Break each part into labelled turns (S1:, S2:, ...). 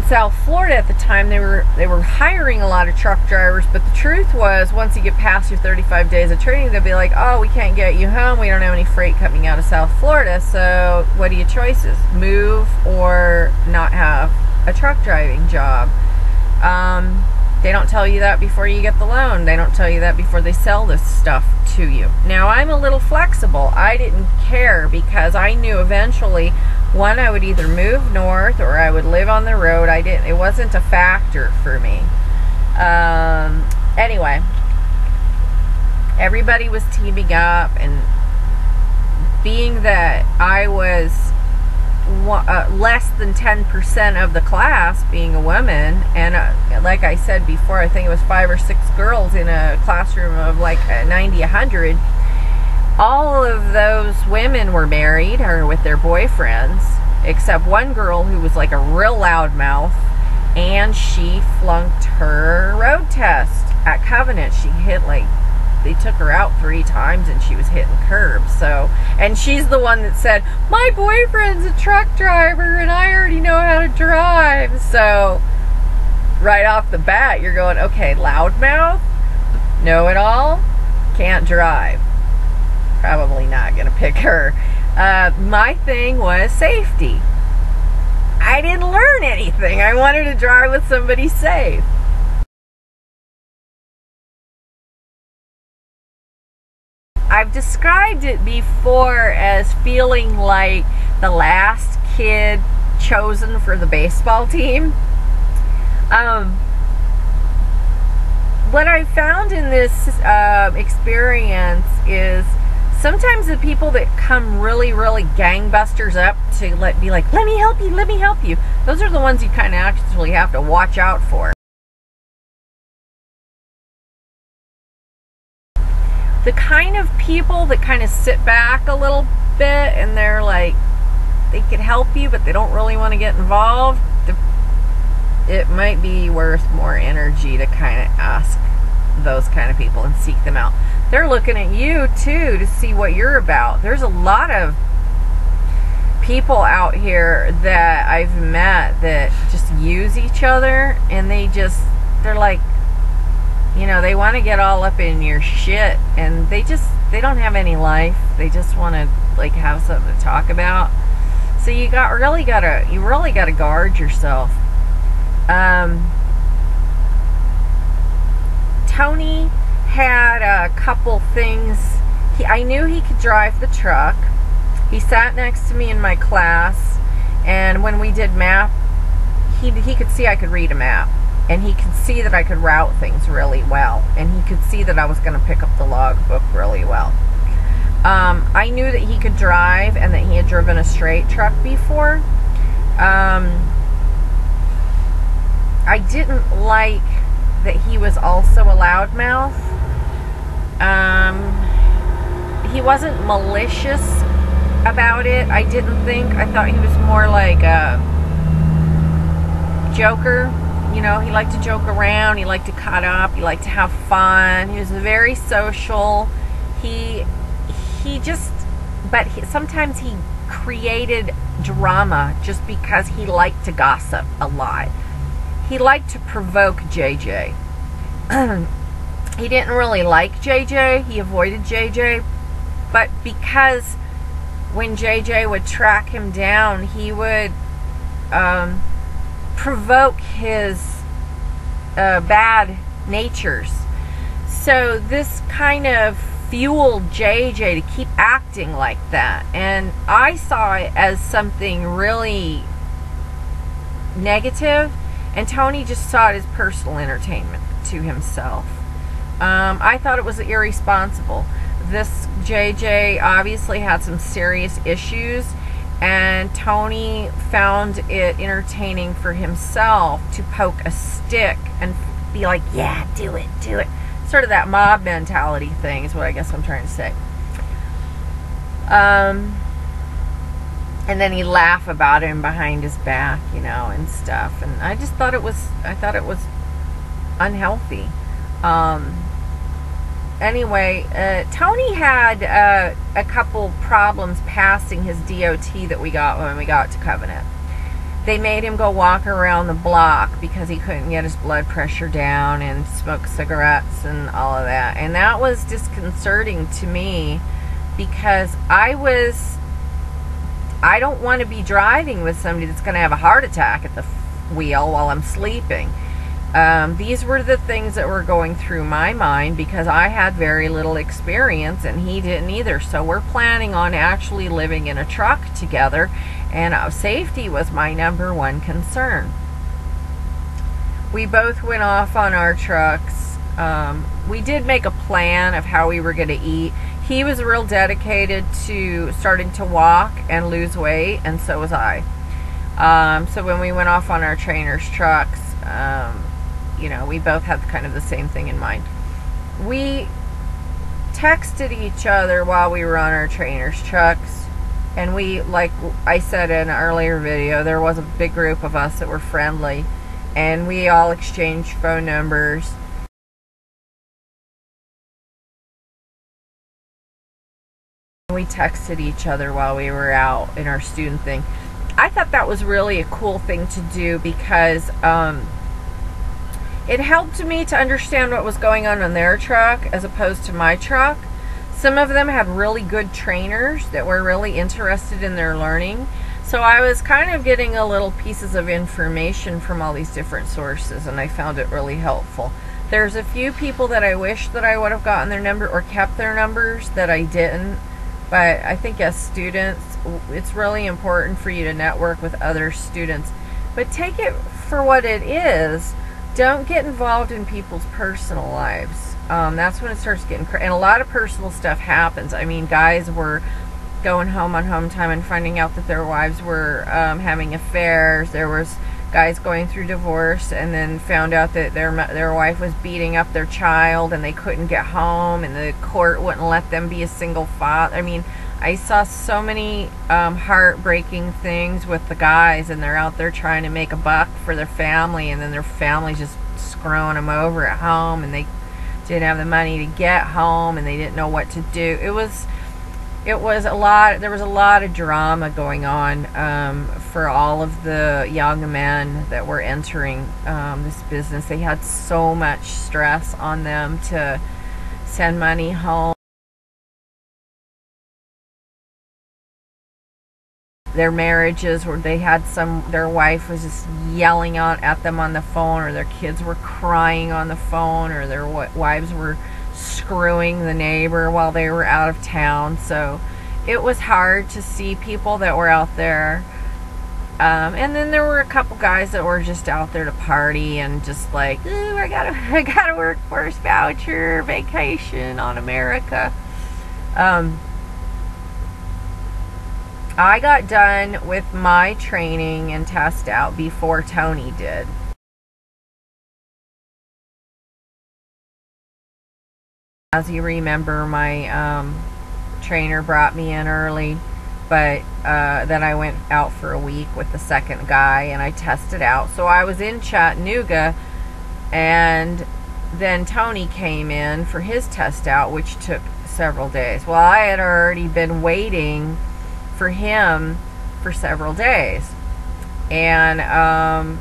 S1: in South Florida at the time, they were hiring a lot of truck drivers, but the truth was, once you get past your 35 days of training, they'll be like, oh, we can't get you home, we don't have any freight coming out of South Florida, so what are your choices? Move or not have a truck driving job. They don't tell you that before you get the loan. They don't tell you that before they sell this stuff to you. Now, I'm a little flexible. I didn't care because I knew eventually, one, I would either move north or I would live on the road. It wasn't a factor for me. Anyway, everybody was teaming up, and being that I was less than 10% of the class being a woman, and like I said before, I think it was 5 or 6 girls in a classroom of like 90, 100. All of those women were married or with their boyfriends, except one girl who was like a real loudmouth, and she flunked her road test at Covenant. She hit they took her out 3 times and she was hitting curbs. So, and she's the one that said, my boyfriend's a truck driver and I already know how to drive. So right off the bat, you're going, okay, loudmouth, know-it-all, can't drive. Probably not gonna pick her. My thing was safety. I didn't learn anything. I wanted to drive with somebody safe. I've described it before as feeling like the last kid chosen for the baseball team. What I found in this experience is sometimes the people that come really, really gangbusters up to be like, let me help you, let me help you. Those are the ones you kind of actually have to watch out for. The kind of people that kind of sit back a little bit and they're like, they can help you, but they don't really want to get involved, it might be worth more energy to kind of ask those kind of people and seek them out. They're looking at you too to see what you're about. There's a lot of people out here that I've met that just use each other, and they're like, you know, they want to get all up in your shit, and they don't have any life. They just want to like have something to talk about. So you really gotta guard yourself. Tony had a couple things. I knew he could drive the truck. He sat next to me in my class, and when we did map, he could see I could read a map. And he could see that I could route things really well. And he could see that I was going to pick up the logbook really well. I knew that he could drive and that he had driven a straight truck before. I didn't like that he was also a loudmouth. He wasn't malicious about it, I didn't think. I thought he was more like a joker. You know, he liked to joke around, he liked to cut up, he liked to have fun. He was very social. Sometimes he created drama just because he liked to gossip a lot. He liked to provoke JJ. He didn't really like JJ, he avoided JJ, but because when JJ would track him down, he would provoke his bad natures. So this kind of fueled JJ to keep acting like that, and I saw it as something really negative, and Tony just saw it as personal entertainment to himself. I thought it was irresponsible. This JJ obviously had some serious issues, and Tony found it entertaining for himself to poke a stick and be like, yeah, do it, do it. Sort of that mob mentality thing is what I guess I'm trying to say. And then he'd laugh about him behind his back, you know, and stuff. And I just thought it was, unhealthy. Anyway, Tony had a couple problems passing his DOT that we got when we got to Covenant. They made him go walk around the block because he couldn't get his blood pressure down, and smoke cigarettes and all of that. And that was disconcerting to me, because I don't want to be driving with somebody that's going to have a heart attack at the wheel while I'm sleeping. These were the things that were going through my mind, because I had very little experience and he didn't either. So we're planning on actually living in a truck together, and safety was my #1 concern. We both went off on our trucks. We did make a plan of how we were going to eat. He was real dedicated to starting to walk and lose weight, and so was I. So when we went off on our trainers' trucks, you know, we both had kind of the same thing in mind. We texted each other while we were on our trainers' trucks, and we, like I said in an earlier video, there was a big group of us that were friendly, and we all exchanged phone numbers. We texted each other while we were out in our student thing. I thought that was really a cool thing to do, because it helped me to understand what was going on their truck as opposed to my truck. Some of them had really good trainers that were really interested in their learning. So I was kind of getting a little pieces of information from all these different sources, and I found it really helpful. There's a few people that I wish that I would have gotten their number or kept their numbers that I didn't. But I think as students, it's really important for you to network with other students. But take it for what it is. Don't get involved in people's personal lives. That's when it starts getting crazy. And a lot of personal stuff happens. I mean, guys were going home on home time and finding out that their wives were having affairs. There was guys going through divorce and then found out that their wife was beating up their child and they couldn't get home, and the court wouldn't let them be a single father. I mean, I saw so many heartbreaking things with the guys, and they're out there trying to make a buck for their family, and then their family's just screwing them over at home, and they didn't have the money to get home, and they didn't know what to do. It was a lot. There was a lot of drama going on for all of the young men that were entering this business. They had so much stress on them to send money home. Their marriages, where they had their wife was just yelling at them on the phone, or their kids were crying on the phone, or their wives were screwing the neighbor while they were out of town. So it was hard to see people that were out there. And then there were a couple guys that were just out there to party and just like, ooh, I gotta work first voucher vacation on America. I got done with my training and test out before Tony did. As you remember, my trainer brought me in early, but then I went out for a week with the second guy and I tested out. So I was in Chattanooga, and then Tony came in for his test out, which took several days. Well, I had already been waiting for him for several days, and I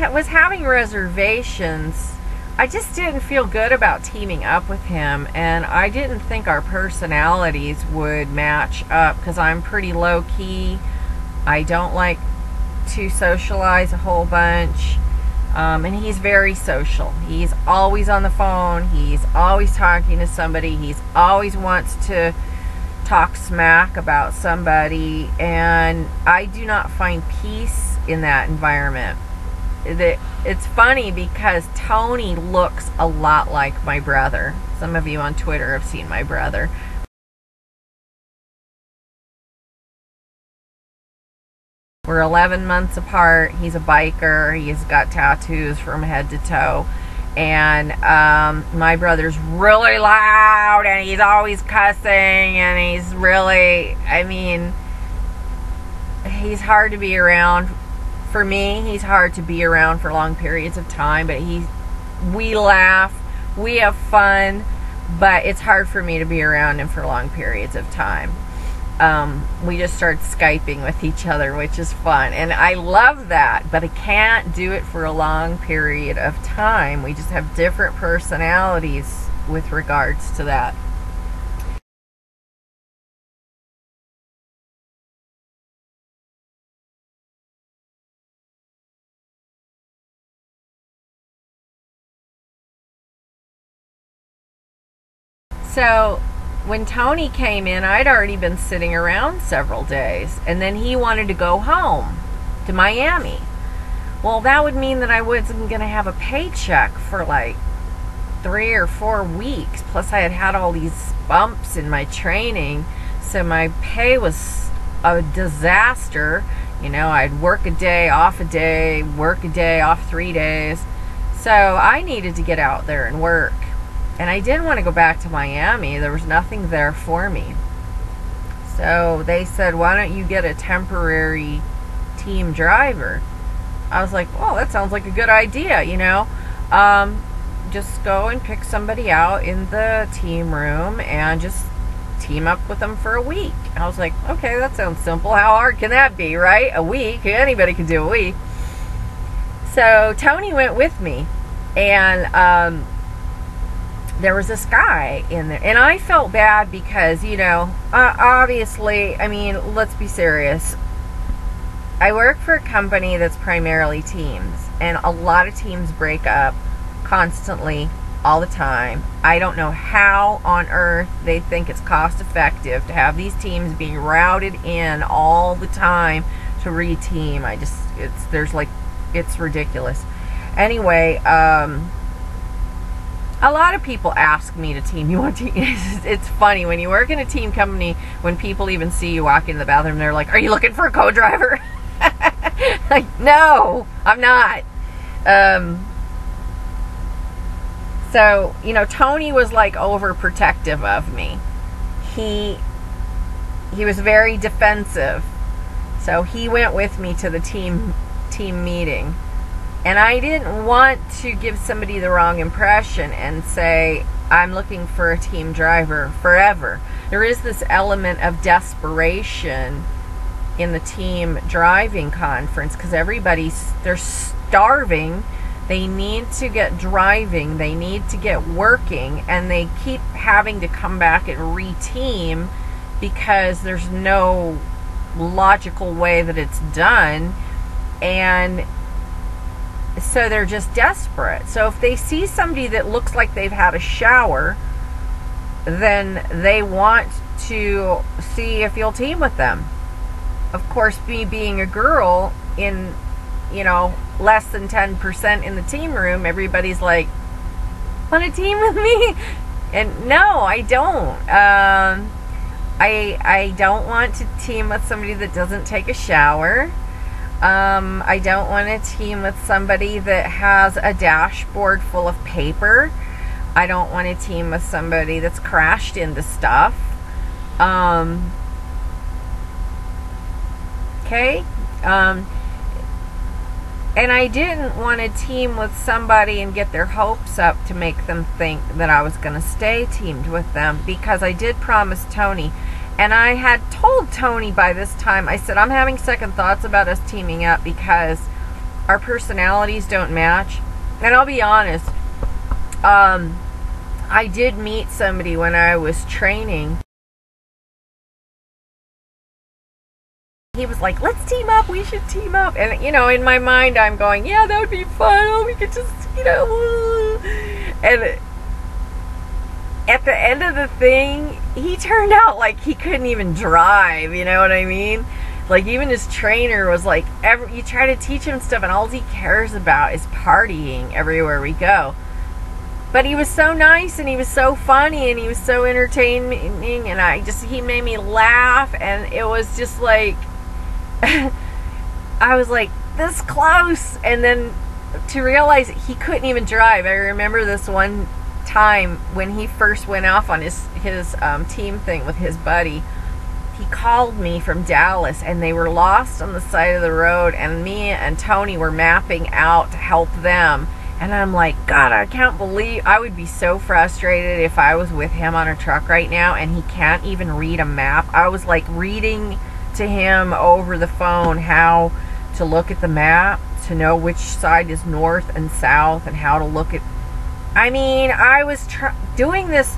S1: was having reservations. I just didn't feel good about teaming up with him, and I didn't think our personalities would match up, because I'm pretty low-key. I don't like to socialize a whole bunch, and he's very social. He's always on the phone. He's always talking to somebody. He's always wants to talk smack about somebody, and I do not find peace in that environment. It's funny because Tony looks a lot like my brother. Some of you on Twitter have seen my brother. We're 11 months apart. He's a biker. He's got tattoos from head to toe. And my brother's really loud, and he's always cussing, and he's really, I mean, he's hard to be around. For me, he's hard to be around for long periods of time, but we laugh, we have fun, but it's hard for me to be around him for long periods of time. we just start Skyping with each other, which is fun. And I love that, but I can't do it for a long period of time. We just have different personalities with regards to that. So when Tony came in, I'd already been sitting around several days, and then he wanted to go home to Miami. Well, that would mean that I wasn't going to have a paycheck for like 3 or 4 weeks. Plus, I had had all these bumps in my training, so my pay was a disaster. You know, I'd work a day, off a day, work a day, off 3 days. So I needed to get out there and work. And I didn't want to go back to Miami. There was nothing there for me. So they said, why don't you get a temporary team driver? I was like, well, that sounds like a good idea, you know. Just go and pick somebody out in the team room and just team up with them for a week. I was like, okay, that sounds simple. How hard can that be, right? A week. Anybody can do a week. So Tony went with me. And there was this guy in there, and I felt bad because, you know, obviously, I mean, let's be serious. I work for a company that's primarily teams, and a lot of teams break up constantly, all the time. I don't know how on earth they think it's cost effective to have these teams being routed in all the time to re-team. It's ridiculous. Anyway, a lot of people ask me to team. You want to? It's funny when you work in a team company. When people even see you walk in the bathroom, they're like, "Are you looking for a co-driver?" Like, no, I'm not. So, you know, Tony was like overprotective of me. He was very defensive. So he went with me to the team meeting. And I didn't want to give somebody the wrong impression and say, I'm looking for a team driver forever. There is this element of desperation in the team driving conference because they're starving. They need to get driving. They need to get working. And they keep having to come back and re-team because there's no logical way that it's done. And so they're just desperate. So if they see somebody that looks like they've had a shower, then they want to see if you'll team with them. Of course, me being a girl in, you know, less than 10% in the team room, everybody's like, want to team with me? And no, I don't. I don't want to team with somebody that doesn't take a shower. I don't want to team with somebody that has a dashboard full of paper. I don't want to team with somebody that's crashed into stuff. Okay? And I didn't want to team with somebody and get their hopes up to make them think that I was going to stay teamed with them, because I did promise Tony, and I had told Tony by this time, I said, I'm having second thoughts about us teaming up because our personalities don't match. And I'll be honest, I did meet somebody when I was training. He was like, let's team up, we should team up. And, you know, in my mind, I'm going, yeah, that would be fun. Oh, we could just, you know. And at the end of the thing, he turned out like he couldn't even drive, you know what I mean? Like, even his trainer was like, you try to teach him stuff, and all he cares about is partying everywhere we go. But he was so nice, and he was so funny, and he was so entertaining, and he made me laugh, and it was just like, I was like this close, and then to realize he couldn't even drive. I remember this one time when he first went off on his team thing with his buddy. He called me from Dallas, and they were lost on the side of the road, and me and Tony were mapping out to help them, And I'm like, God, I can't believe, I would be so frustrated if I was with him on a truck right now and he can't even read a map. I was like reading to him over the phone how to look at the map, to know which side is north and south, and how to look at, I mean, I was doing this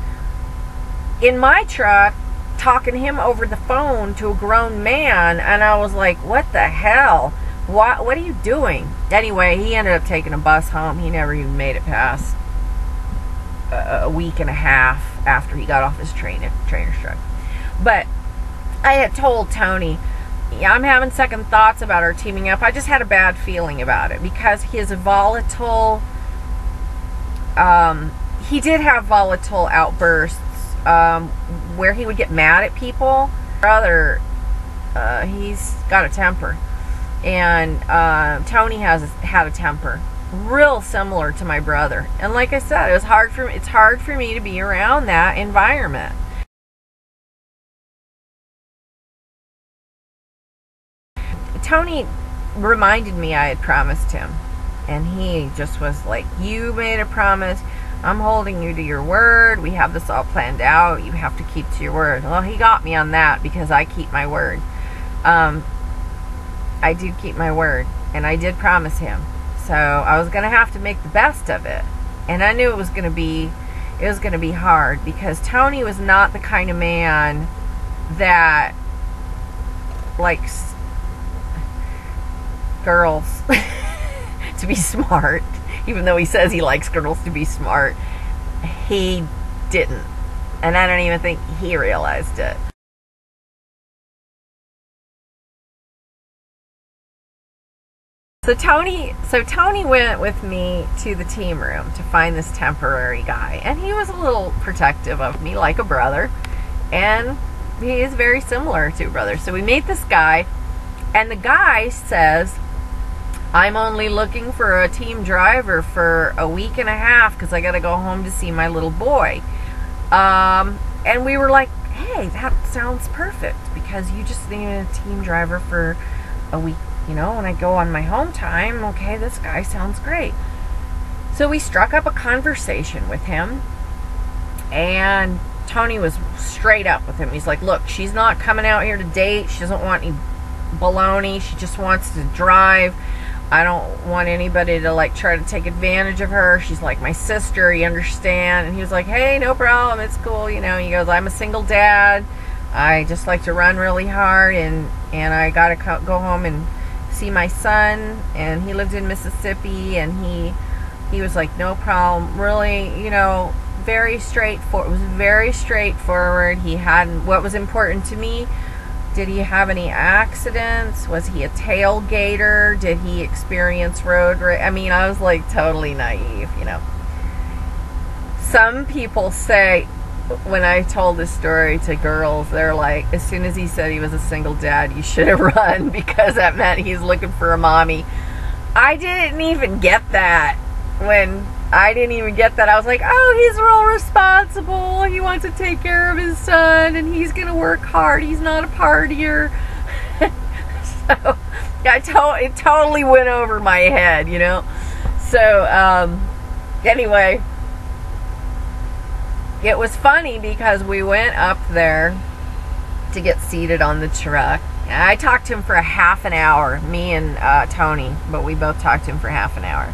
S1: in my truck, talking to him over the phone to a grown man, and I was like, what the hell? What are you doing? Anyway, he ended up taking a bus home. He never even made it past a week and a half after he got off his trainer's truck. But I had told Tony, yeah, I'm having second thoughts about our teaming up. I just had a bad feeling about it because he's a volatile, he did have volatile outbursts where he would get mad at people. Brother, he's got a temper. And Tony had a temper real similar to my brother. And like I said, it's hard for me to be around that environment. Tony reminded me I had promised him, and he just was like, you made a promise, I'm holding you to your word, we have this all planned out, you have to keep to your word. Well, he got me on that because I keep my word. I do keep my word, and I did promise him, so I was gonna have to make the best of it. And I knew it was gonna be hard, because Tony was not the kind of man that likes girls to be smart. Even though he says he likes girls to be smart, he didn't, and I don't even think he realized it. So Tony went with me to the team room to find this temporary guy, and he was a little protective of me, like a brother, and he is very similar to a brother. So we meet this guy, and the guy says, I'm only looking for a team driver for a week and a half because I got to go home to see my little boy. And we were like, hey, that sounds perfect, because you just need a team driver for a week, you know, when I go on my home time. Okay, this guy sounds great. So we struck up a conversation with him, and Tony was straight up with him. He's like, look, she's not coming out here to date. She doesn't want any baloney. She just wants to drive. I don't want anybody to like try to take advantage of her. She's like my sister, you understand? And he was like, hey, no problem, it's cool, you know. He goes, I'm a single dad. I just like to run really hard, and I gotta go home and see my son. And he lived in Mississippi, and he was like, no problem. Really, you know, very straightforward. It was very straightforward. He hadn't, what was important to me, did he have any accidents? Was he a tailgater? Did he experience road rage? I mean, I was like totally naive, you know. Some people say, when I told this story to girls, they're like, as soon as he said he was a single dad, you should have run, because that meant he's looking for a mommy. I didn't even get that. I was like, oh, he's real responsible. He wants to take care of his son, and he's going to work hard. He's not a partier. So it totally went over my head, you know. So anyway, it was funny because we went up there to get seated on the truck. I talked to him for a half an hour, me and Tony, but we both talked to him for half an hour.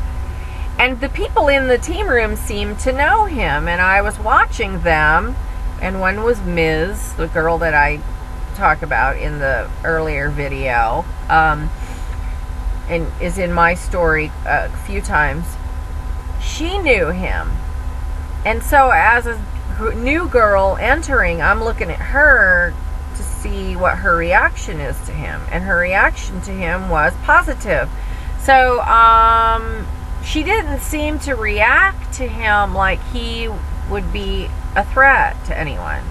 S1: And the people in the team room seemed to know him, and I was watching them, and one was Ms., the girl that I talk about in the earlier video, and is in my story a few times. She knew him. And so as a new girl entering, I'm looking at her to see what her reaction is to him. And her reaction to him was positive. So, she didn't seem to react to him like he would be a threat to anyone.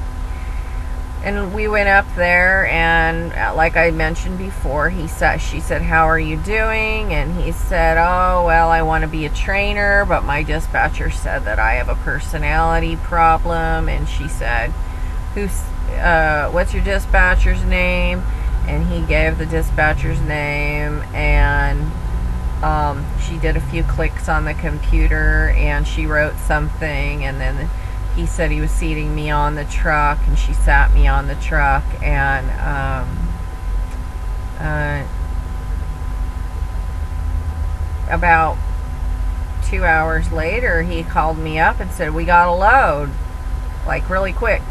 S1: And we went up there, and like I mentioned before, she said, how are you doing? And he said, oh, well, I want to be a trainer, but my dispatcher said that I have a personality problem. And she said, what's your dispatcher's name? And he gave the dispatcher's name, and She did a few clicks on the computer and she wrote something, and then he said he was seating me on the truck, and she sat me on the truck, and about 2 hours later he called me up and said, we got a load, like really quick.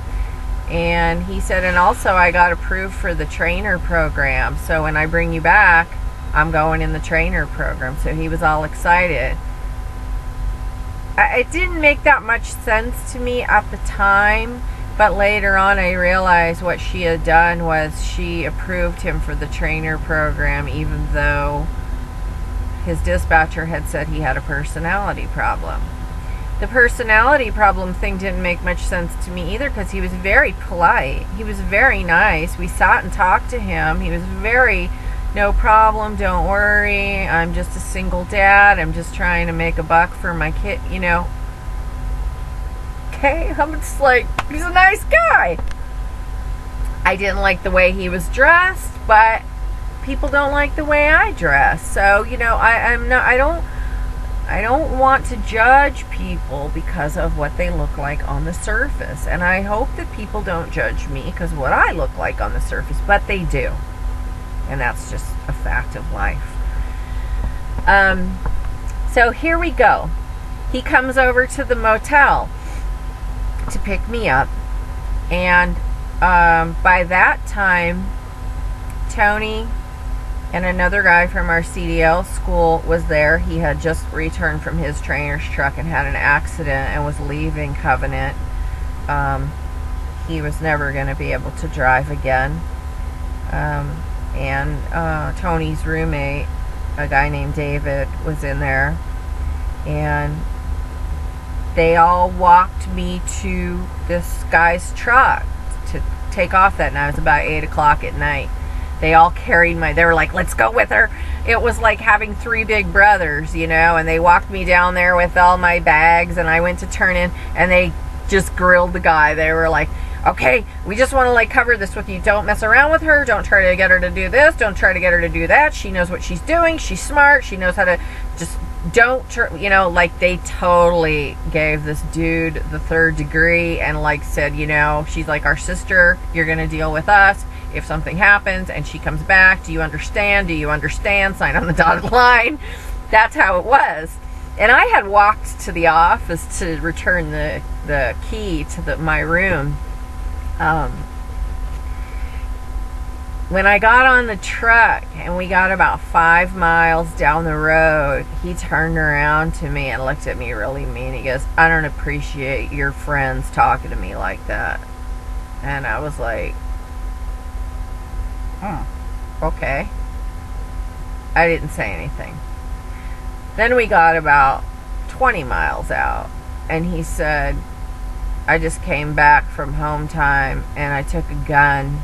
S1: And he said, and also I got approved for the trainer program, so when I bring you back, I'm going in the trainer program. So he was all excited. It didn't make that much sense to me at the time, but later on I realized what she had done was she approved him for the trainer program, even though his dispatcher had said he had a personality problem. The personality problem thing didn't make much sense to me either, because he was very polite. He was very nice. We sat and talked to him. He was very, no problem, don't worry, I'm just a single dad, I'm just trying to make a buck for my kid, you know. Okay, I'm just like, he's a nice guy. I didn't like the way he was dressed, but people don't like the way I dress. So, you know, I don't want to judge people because of what they look like on the surface. And I hope that people don't judge me because what I look like on the surface, but they do. And that's just a fact of life. So here we go. He comes over to the motel to pick me up. And by that time, Tony and another guy from our CDL school was there. He had just returned from his trainer's truck and had an accident and was leaving Covenant. He was never going to be able to drive again. And Tony's roommate, a guy named David, was in there, and they all walked me to this guy's truck to take off that night. It was about 8 o'clock at night. They all carried they were like, let's go with her. It was like having 3 big brothers, you know, and they walked me down there with all my bags, and I went to turn in, and they just grilled the guy. They were like, okay, we just want to like cover this with you. Don't mess around with her. Don't try to get her to do this. Don't try to get her to do that. She knows what she's doing. She's smart. She knows how to just you know, like they totally gave this dude the 3rd degree and like said, you know, she's like our sister. You're going to deal with us if something happens and she comes back. Do you understand? Do you understand? Sign on the dotted line. That's how it was. And I had walked to the office to return the key to my room. When I got on the truck and we got about 5 miles down the road, he turned around to me and looked at me really mean. He goes, I don't appreciate your friends talking to me like that. And I was like, okay. I didn't say anything. Then we got about 20 miles out, and he said, I just came back from home time and I took a gun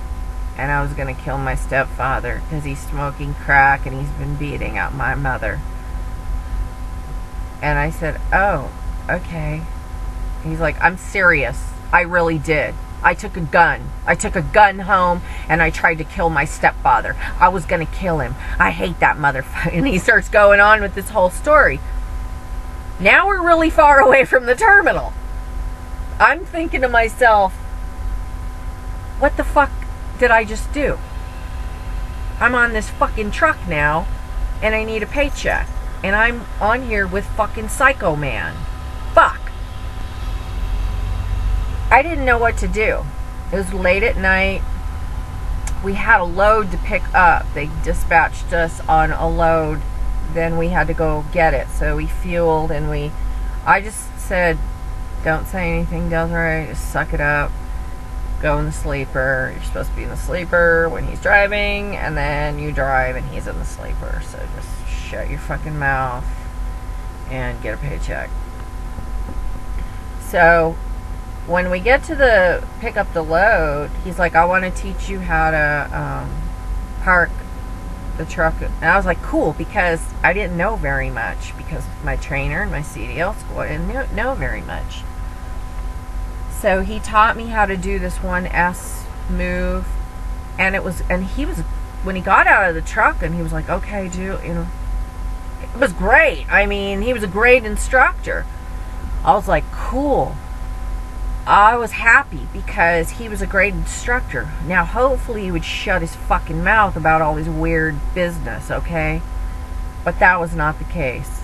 S1: and I was going to kill my stepfather because he's smoking crack and he's been beating up my mother. And I said, oh, okay. He's like, I'm serious. I really did. I took a gun. I took a gun home and I tried to kill my stepfather. I was going to kill him. I hate that motherfucker. And he starts going on with this whole story. Now we're really far away from the terminal. I'm thinking to myself, what the fuck did I just do? I'm on this fucking truck now, and I need a paycheck. And I'm on here with fucking Psycho Man. Fuck. I didn't know what to do. It was late at night. We had a load to pick up. They dispatched us on a load. Then we had to go get it. So we fueled, and I just said, don't say anything, Desiree. Just suck it up. Go in the sleeper. You're supposed to be in the sleeper when he's driving, and then you drive and he's in the sleeper. So just shut your fucking mouth and get a paycheck. So when we get to pick up the load, he's like, I want to teach you how to park the truck. And I was like, cool, because I didn't know very much, because my trainer in my CDL school, I didn't know very much. So he taught me how to do this 1S move, and he was, when he got out of the truck, and he was like, okay, you know, It was great. I mean, he was a great instructor. I was like, cool. I was happy because he was a great instructor. Now, hopefully he would shut his fucking mouth about all his weird business, okay? But that was not the case.